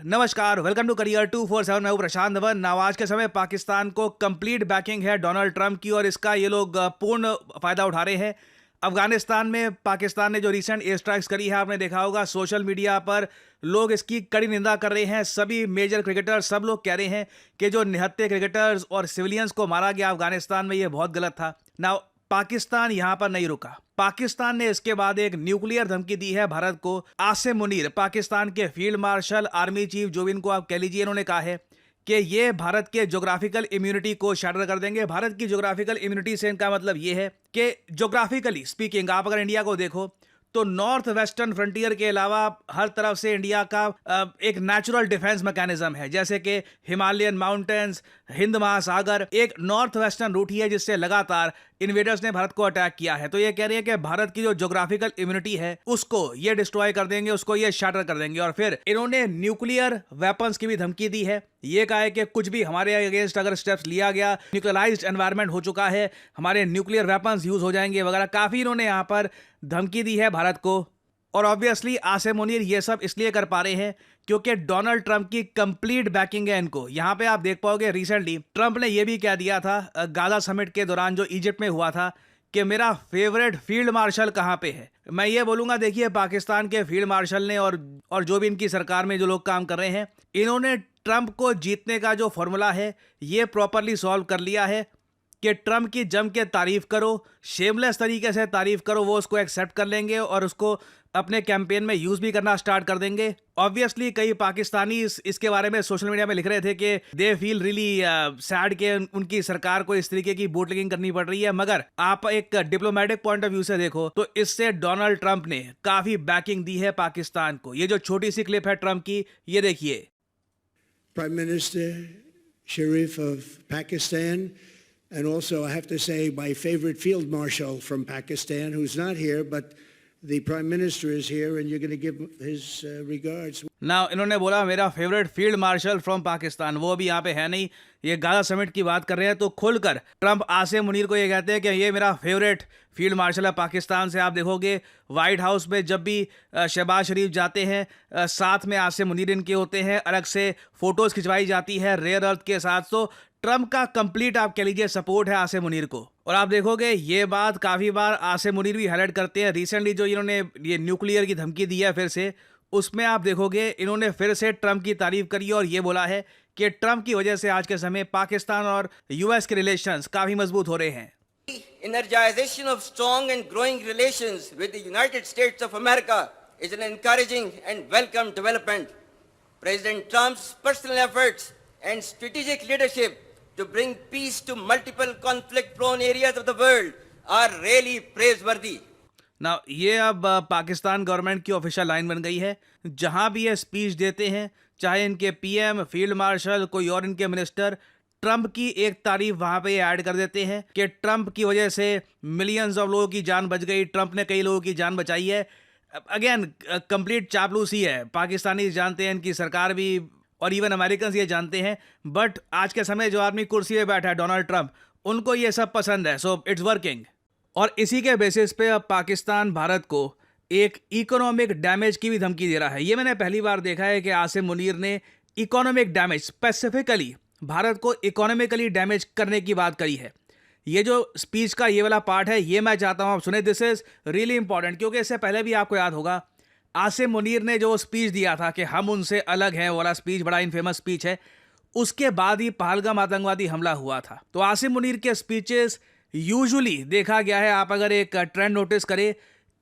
नमस्कार, welcome to career 247। मैं हूं प्रशांत धवन। आज के समय पाकिस्तान को कंप्लीट बैकिंग है डोनाल्ड ट्रंप की और इसका ये लोग पूर्ण फायदा उठा रहे हैं। अफगानिस्तान में पाकिस्तान ने जो रिसेंट एयर स्ट्राइक्स करी है, आपने देखा होगा सोशल मीडिया पर लोग इसकी कड़ी निंदा कर रहे हैं। सभी मेजर क्रिकेटर्स, सब लोग कह रहे हैं कि जो निहत्थे क्रिकेटर्स और सिविलियंस को मारा गया अफगानिस्तान में, ये बहुत गलत था। नाउ पाकिस्तान यहां पर नहीं रुका। पाकिस्तान ने इसके बाद एक न्यूक्लियर धमकी दी है भारत को। आसिम मुनीर, पाकिस्तान के फील्ड मार्शल, आर्मी चीफ, जो भी इनको आप कह लीजिए, इन्होंने कहा है कि ये भारत के ज्योग्राफिकल इम्यूनिटी को शैटर कर देंगे। भारत की ज्योग्राफिकल इम्यूनिटी से इनका मतलब ये है कि ज्योग्राफिकली स्पीकिंग, आप अगर इंडिया को देखो तो नॉर्थ वेस्टर्न फ्रंटियर के अलावा हर तरफ से इंडिया का एक नेचुरल डिफेंस मैकेनिज्म है, जैसे कि हिमालयन माउंटेन्स, हिंद महासागर, एक नॉर्थ वेस्टर्न रूट ही है जिससे लगातार इन्वेडर्स ने भारत को अटैक किया है। तो ये कह रही है कि भारत की जो ज्योग्राफिकल इम्यूनिटी है उसको ये डिस्ट्रॉय कर देंगे, उसको ये शैटर कर देंगे। और फिर इन्होंने न्यूक्लियर वेपन्स की भी धमकी दी है। ये कहा है कि कुछ भी हमारे अगेंस्ट अगर स्टेप्स लिया गया, न्यूक्लियराइज्ड एनवायरनमेंट हो चुका है, हमारे न्यूक्लियर वेपन्स यूज हो जाएंगे वगैरह। काफी इन्होंने यहाँ पर धमकी दी है भारत को। और ऑब्वियसली आसिम मुनीर ये सब इसलिए कर पा रहे हैं क्योंकि डोनाल्ड ट्रंप की कंप्लीट बैकिंग है इनको। यहां पे आप देख पाओगे रिसेंटली ट्रंप ने ये भी कह दिया था गाजा समिट के दौरान जो इजिप्ट में हुआ था कि मेरा फेवरेट फील्ड मार्शल कहां पे है। मैं ये बोलूंगा, देखिए पाकिस्तान के फील्ड मार्शल ने और जो भी इनकी सरकार में जो लोग काम कर रहे हैं, इन्होंने ट्रंप को जीतने का जो फॉर्मूला है ये प्रॉपरली सॉल्व कर लिया है कि ट्रंप की जम के तारीफ करो, शेमलेस तरीके से तारीफ करो, वो उसको एक्सेप्ट कर लेंगे और उसको अपने कैंपेन में यूज भी करना स्टार्ट कर देंगे। ऑब्वियसली कई पाकिस्तानी इसके बारे में सोशल मीडिया में लिख रहे थे कि दे फील रियली सैड कि उनकी सरकार को इस तरीके की बूटलेगिंग करनी पड़ रही है। मगर आप एक डिप्लोमेटिक पॉइंट ऑफ व्यू से देखो तो इससे डोनाल्ड ट्रंप ने काफी बैकिंग दी है पाकिस्तान को। ये जो छोटी सी क्लिप है ट्रंप की, ये देखिए। Prime Minister Sharif of Pakistan, and also I have to say my favorite field marshal from Pakistan, who's not here, but the Prime Minister is here and you're going to give his regards. Now, इन्होंने बोला मेरा favourite field marshal from Pakistan, वो भी यहाँ पे है नहीं। ये गाजा समिट की बात कर रहे हैं तो खुलकर ट्रंप आसिम मुनीर को ये कहते हैं कि ये मेरा फेवरेट फील्ड मार्शल है पाकिस्तान से। आप देखोगे व्हाइट हाउस में जब भी शहबाज शरीफ जाते हैं, साथ में आसिम मुनीर इनके होते हैं, अलग से फोटोज खिंचवाई जाती है रेयर अर्थ के साथ। तो ट्रंप का कंप्लीट आप कह लीजिए सपोर्ट है आसिम मुनीर को। और आप देखोगे ये बात काफी बार आसिम मुनीर भी हाईलाइट करते हैं। रिसेंटली जो इन्होंने ये न्यूक्लियर की धमकी दी है फिर से, उसमें आप देखोगे इन्होंने फिर से ट्रंप की तारीफ करी और ये बोला है कि ट्रंप की वजह से आज के समय पाकिस्तान और यूएस के रिलेशंस काफी मजबूत हो रहे हैं। Energization of strong and growing relations with the United States of America is an encouraging and welcome development. President Trump's personal efforts and strategic leadership to bring peace to multiple conflict-prone areas of the world are really praiseworthy. Now, ये अब Pakistan government की official line बन गई है। जहां भी ये speech देते हैं, चाहे इनके पीएम, फील्ड मार्शल, कोई और इनके मिनिस्टर, ट्रंप की एक तारीफ वहां पे ऐड कर देते हैं कि ट्रंप की वजह से मिलियंस ऑफ लोगों की जान बच गई, ट्रंप ने कई लोगों की जान बचाई है। अगेन कंप्लीट चापलूसी है। पाकिस्तानी जानते हैं, इनकी सरकार भी और इवन अमेरिकन ये जानते हैं। बट आज के समय जो आदमी कुर्सी पे बैठा है डोनाल्ड ट्रंप, उनको ये सब पसंद है। So it's working. और इसी के बेसिस पे अब पाकिस्तान भारत को एक इकोनॉमिक डैमेज की भी धमकी दे रहा है। ये मैंने पहली बार देखा है कि आसिम मुनीर ने इकोनॉमिक डैमेज, स्पेसिफिकली भारत को इकोनॉमिकली डैमेज करने की बात करी है। ये जो स्पीच का ये वाला पार्ट है, ये मैं चाहता हूं आप सुने। दिस इज रियली इंपॉर्टेंट, क्योंकि इससे पहले भी आपको याद होगा आसिम मुनीर ने जो स्पीच दिया था कि हम उनसे अलग हैं, वाला स्पीच बड़ा इनफेमस स्पीच है। उसके बाद ही पहलगाम आतंकवादी हमला हुआ था। तो आसिम मुनीर के स्पीचेस यूजुअली देखा गया है, आप अगर एक ट्रेंड नोटिस करें,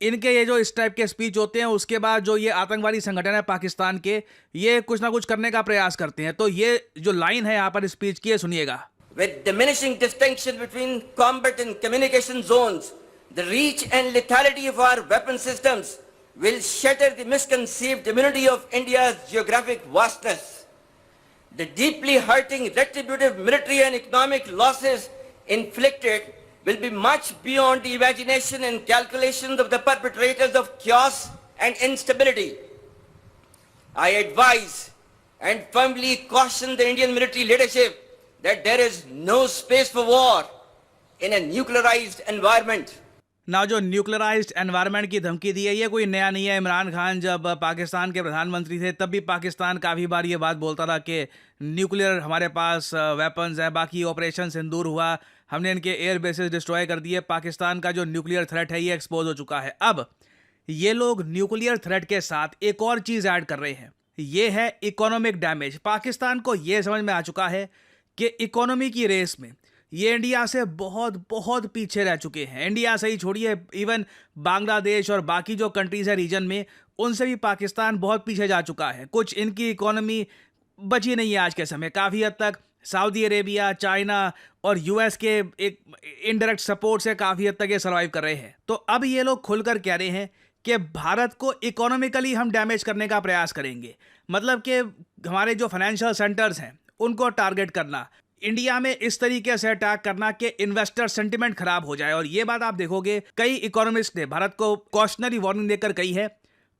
इनके ये जो इस टाइप के स्पीच होते हैं, उसके बाद जो ये आतंकवादी संगठन है पाकिस्तान के, ये कुछ ना कुछ करने का प्रयास करते हैं। तो ये जो लाइन है यहाँ पर स्पीच की, सुनिएगा। With diminishing distinction between combat and communication zones, the reach and lethality of our weapon systems will shatter the misconceived immunity of India's geographic vastness. The deeply hurting retributive military and economic losses inflicted will be much beyond the imagination and calculations of the perpetrators of chaos and instability. I advise and firmly caution the Indian military leadership that there is no space for war in a nuclearized environment. ना जो न्यूक्लियराइज्ड environment की धमकी दी है ये कोई नया नहीं है। इमरान खान जब पाकिस्तान के प्रधानमंत्री थे तब भी पाकिस्तान काफ़ी बार ये बात बोलता था कि न्यूक्लियर हमारे पास वेपन्स है। बाकी ऑपरेशन सिंदूर हुआ, हमने इनके एयर बेसेस डिस्ट्रॉय कर दिए। पाकिस्तान का जो न्यूक्लियर थ्रेट है ये एक्सपोज हो चुका है। अब ये लोग न्यूक्लियर थ्रेट के साथ एक और चीज़ ऐड कर रहे हैं, ये है इकोनॉमिक डैमेज। पाकिस्तान को ये समझ में आ चुका है कि इकोनॉमी की रेस में ये इंडिया से बहुत बहुत पीछे रह चुके हैं। इंडिया से ही छोड़िए, इवन बांग्लादेश और बाकी जो कंट्रीज़ है रीजन में, उनसे भी पाकिस्तान बहुत पीछे जा चुका है। कुछ इनकी इकोनॉमी बची नहीं है आज के समय। काफ़ी हद तक सऊदी अरेबिया, चाइना और यूएस के एक इनडायरेक्ट सपोर्ट से काफ़ी हद तक ये सर्वाइव कर रहे हैं। तो अब ये लोग खुलकर कह रहे हैं कि भारत को इकोनॉमिकली हम डैमेज करने का प्रयास करेंगे। मतलब कि हमारे जो फाइनेंशियल सेंटर्स हैं उनको टारगेट करना, इंडिया में इस तरीके से अटैक करना कि इन्वेस्टर सेंटिमेंट खराब हो जाए। और ये बात आप देखोगे कई इकोनॉमिस्ट ने भारत को कॉशनरी वार्निंग देकर कही है।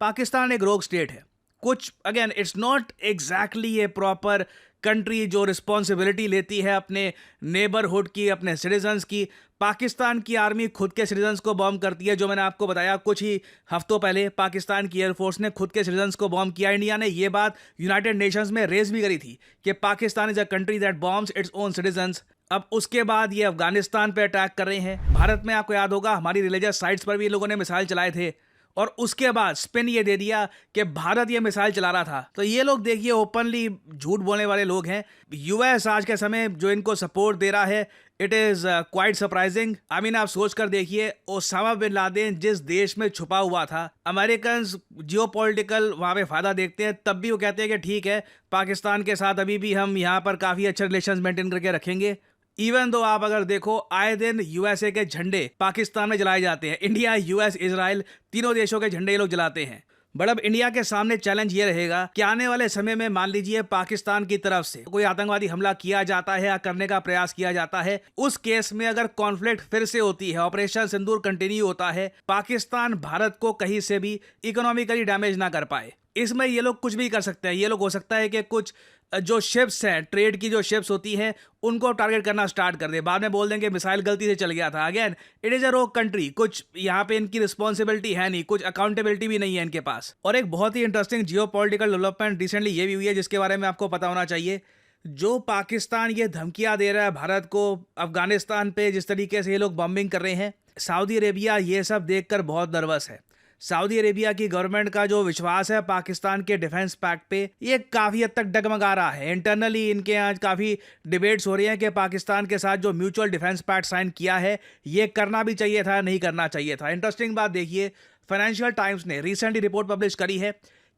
पाकिस्तान एक रोग स्टेट है। कुछ again it's not exactly A proper country जो रिस्पॉन्सिबिलिटी लेती है अपने नेबरहुड की, अपने सिटीजन्स की। पाकिस्तान की आर्मी खुद के सिटीजन्स को बॉम्ब करती है। जो मैंने आपको बताया कुछ ही हफ्तों पहले पाकिस्तान की एयरफोर्स ने खुद के सिटीजन्स को बॉम्ब किया। इंडिया ने ये बात यूनाइटेड नेशंस में रेज भी करी थी कि Pakistan is a country that bombs its own citizens. अब उसके बाद ये अफगानिस्तान पे अटैक कर रहे हैं। भारत में आपको याद होगा हमारी रिलीजियस साइट्स पर भी ये लोगों ने मिसाइल चलाए थे और उसके बाद स्पिन ये दे दिया कि भारत ये मिसाइल चला रहा था। तो ये लोग देखिए ओपनली झूठ बोलने वाले लोग हैं। यूएस आज के समय जो इनको सपोर्ट दे रहा है, it is quite surprising. I mean आप सोच कर देखिए, ओसामा बिन लादेन जिस देश में छुपा हुआ था, अमेरिकन जियो पॉलिटिकल वहाँ पे फ़ायदा देखते हैं, तब भी वो कहते हैं कि ठीक है पाकिस्तान के साथ अभी भी हम यहाँ पर काफ़ी अच्छे रिलेशन मेंटेन करके रखेंगे। इवन दो आप अगर देखो आए दिन यूएसए के झंडे पाकिस्तान में जलाए जाते हैं। इंडिया, यूएस, इजराइल तीनों देशों के झंडे ये लोग जलाते हैं। बट अब इंडिया के सामने चैलेंज ये रहेगा कि आने वाले समय में मान लीजिए पाकिस्तान की तरफ से कोई आतंकवादी हमला किया जाता है या करने का प्रयास किया जाता है, उस केस में अगर कॉन्फ्लिक्ट फिर से होती है, ऑपरेशन सिंदूर कंटिन्यू होता है, पाकिस्तान भारत को कहीं से भी इकोनॉमिकली डैमेज ना कर पाए। इसमें ये लोग कुछ भी कर सकते हैं। ये लोग हो सकता है कि कुछ जो शिप्स हैं, ट्रेड की जो शिप्स होती हैं, उनको टारगेट करना स्टार्ट कर दे। बाद में बोल देंगे मिसाइल गलती से चल गया था। अगेन इट इज़ अ रोग कंट्री, कुछ यहाँ पे इनकी रिस्पॉन्सिबिलिटी है नहीं, कुछ अकाउंटेबिलिटी भी नहीं है इनके पास। और एक बहुत ही interesting geopolitical development recently ये भी हुई है जिसके बारे में आपको पता होना चाहिए। जो पाकिस्तान ये धमकियाँ दे रहा है भारत को, अफगानिस्तान पे जिस तरीके से ये लोग बॉम्बिंग कर रहे हैं, सऊदी अरेबिया ये सब देखकर बहुत नर्वस है। सऊदी अरेबिया की गवर्नमेंट का जो विश्वास है पाकिस्तान के डिफेंस पैक्ट पे, ये काफ़ी हद तक डगमगा रहा है। इंटरनली इनके यहाँ काफ़ी डिबेट्स हो रही हैं कि पाकिस्तान के साथ जो म्यूचुअल डिफेंस पैक्ट साइन किया है ये करना भी चाहिए था, नहीं करना चाहिए था। इंटरेस्टिंग बात देखिए, फाइनेंशियल टाइम्स ने रिसेंटली रिपोर्ट पब्लिश करी है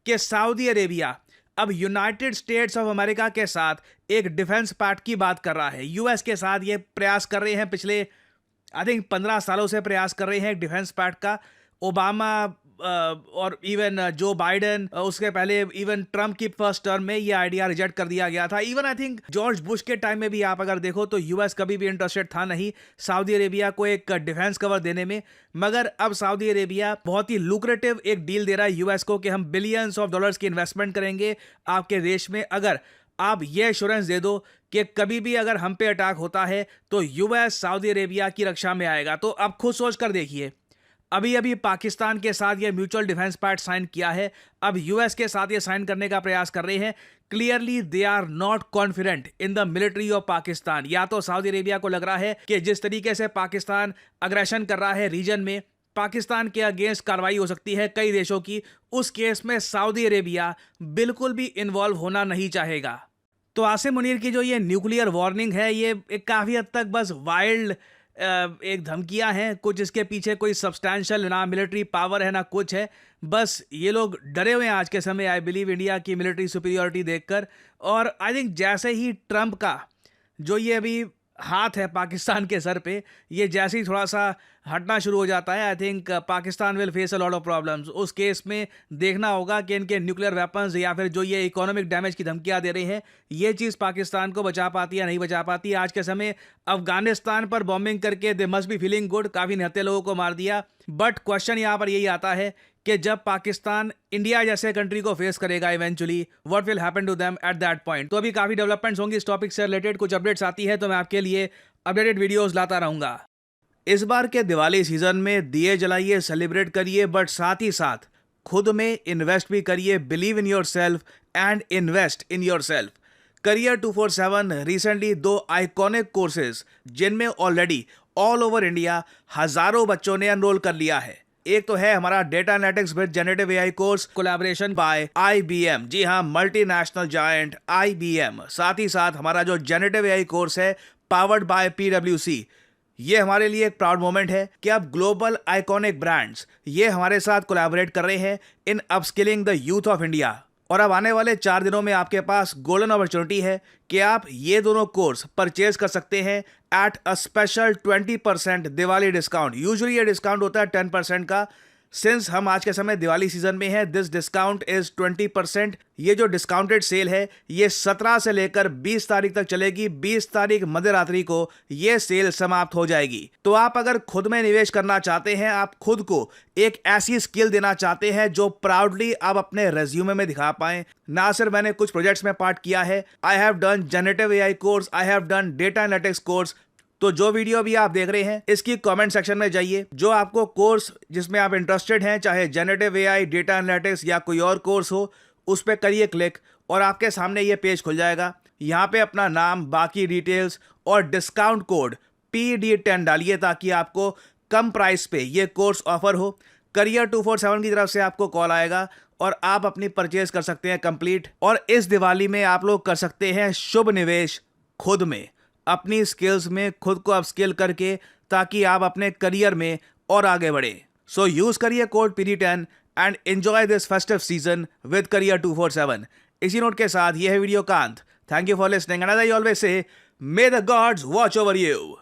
कि सऊदी अरेबिया अब यूनाइटेड स्टेट्स ऑफ अमेरिका के साथ एक डिफेंस पैक्ट की बात कर रहा है। यूएस के साथ ये प्रयास कर रहे हैं, पिछले आई थिंक 15 सालों से प्रयास कर रहे हैं एक डिफेंस पैक्ट का। ओबामा और इवन जो बाइडन, उसके पहले इवन ट्रम्प की फर्स्ट टर्म में ये आइडिया रिजेक्ट कर दिया गया था। Even I think George Bush के टाइम में भी आप अगर देखो तो यूएस कभी भी इंटरेस्टेड था नहीं सऊदी अरेबिया को एक डिफेंस कवर देने में। मगर अब सऊदी अरेबिया बहुत ही लुक्रेटिव एक डील दे रहा है यूएस को कि हम बिलियंस ऑफ डॉलर्स की इन्वेस्टमेंट करेंगे आपके देश में, अगर आप ये एश्योरेंस दे दो कि कभी भी अगर हम पे अटैक होता है तो यूएस सऊदी अरेबिया की रक्षा में आएगा। तो अब खुद सोच कर देखिए, अभी अभी पाकिस्तान के साथ ये म्यूचुअल डिफेंस पैक्ट साइन किया है, अब यूएस के साथ ये साइन करने का प्रयास कर रहे हैं। Clearly they are not confident in the military of Pakistan. या तो सऊदी अरेबिया को लग रहा है कि जिस तरीके से पाकिस्तान अग्रेशन कर रहा है रीजन में, पाकिस्तान के अगेंस्ट कार्रवाई हो सकती है कई देशों की, उस केस में सऊदी अरेबिया बिल्कुल भी इन्वॉल्व होना नहीं चाहेगा। तो आसिम मुनीर की जो ये न्यूक्लियर वार्निंग है, ये एक काफ़ी हद तक बस वाइल्ड एक धमकियां हैं। कुछ इसके पीछे कोई सब्सटैंशियल ना मिलिट्री पावर है ना कुछ है। बस ये लोग डरे हुए हैं आज के समय, आई बिलीव, इंडिया की मिलिट्री सुपीरियरिटी देखकर। और आई थिंक जैसे ही ट्रंप का जो ये अभी हाथ है पाकिस्तान के सर पे, ये जैसे ही थोड़ा सा हटना शुरू हो जाता है, I think Pakistan will face a lot of problems. उस केस में देखना होगा कि इनके न्यूक्लियर वेपन्स या फिर जो ये इकोनॉमिक डैमेज की धमकियां दे रहे हैं, ये चीज़ पाकिस्तान को बचा पाती है या नहीं बचा पाती। आज के समय अफगानिस्तान पर बॉम्बिंग करके they must be feeling good, काफ़ी निहत्थे लोगों को मार दिया। बट क्वेश्चन यहाँ पर यही आता है कि जब पाकिस्तान इंडिया जैसे कंट्री को फेस करेगा eventually, what will happen to them at that point. तो अभी काफ़ी डेवलपमेंट्स होंगी इस टॉपिक से रिलेटेड। कुछ अपडेट्स आती है तो मैं आपके लिए अपडेटेड वीडियोस लाता रहूँगा। इस बार के दिवाली सीजन में दिए जलाइए, सेलिब्रेट करिए, बट साथ ही साथ खुद में इन्वेस्ट भी करिए. Believe in your self and invest in your self. Career 247 recently 2 iconic courses जिनमें ऑलरेडी ऑल ओवर इंडिया हजारों बच्चों ने एनरोल कर लिया है. एक तो है हमारा data analytics with generative AI course, collaboration by IBM. जी हाँ, मल्टीनेशनल जायंट IBM. साथ ही साथ हमारा जो जनरेटिव एआई कोर्स है पावर्ड बाय PwC. ये हमारे लिए एक प्राउड मोमेंट है कि अब ग्लोबल आइकॉनिक ब्रांड्स ये हमारे साथ कोलैबोरेट कर रहे हैं in upskilling the youth of India. और अब आने वाले 4 दिनों में आपके पास गोल्डन अपॉर्चुनिटी है कि आप ये दोनों कोर्स परचेज कर सकते हैं at a special 20% Diwali discount. Usually ये डिस्काउंट होता है 10% का. सिंस हम आज के समय दिवाली सीजन में है, दिस डिस्काउंट इज 20%. ये जो डिस्काउंटेड सेल है ये 17 से लेकर 20 तारीख तक चलेगी. 20 तारीख मध्यरात्रि को ये सेल समाप्त हो जाएगी. तो आप अगर खुद में निवेश करना चाहते हैं, आप खुद को एक ऐसी स्किल देना चाहते हैं जो प्राउडली आप अपने रेज्यूमे में दिखा पाएं. ना सिर्फ मैंने कुछ प्रोजेक्ट्स में पार्ट किया है, I have done generative AI course, I have done data analytics course. तो जो वीडियो अभी आप देख रहे हैं इसकी कमेंट सेक्शन में जाइए. जो आपको कोर्स जिसमें आप इंटरेस्टेड हैं, चाहे जनरेटिव एआई, डेटा एनालिटिक्स या कोई और कोर्स हो, उस पर करिए क्लिक और आपके सामने ये पेज खुल जाएगा. यहाँ पे अपना नाम, बाकी डिटेल्स और डिस्काउंट कोड PD10 डालिए ताकि आपको कम प्राइस पे ये कोर्स ऑफर हो. करियर 247 की तरफ से आपको कॉल आएगा और आप अपनी परचेज कर सकते हैं कंप्लीट. और इस दिवाली में आप लोग कर सकते हैं शुभ निवेश खुद में, अपनी स्किल्स में खुद को अपस्किल करके, ताकि आप अपने करियर में और आगे बढ़े. सो यूज करिए code PD10 and enjoy this festive season with career 247. इसी नोट के साथ यह है वीडियो कांत. Thank you for listening and as I always say, may the gods watch over you.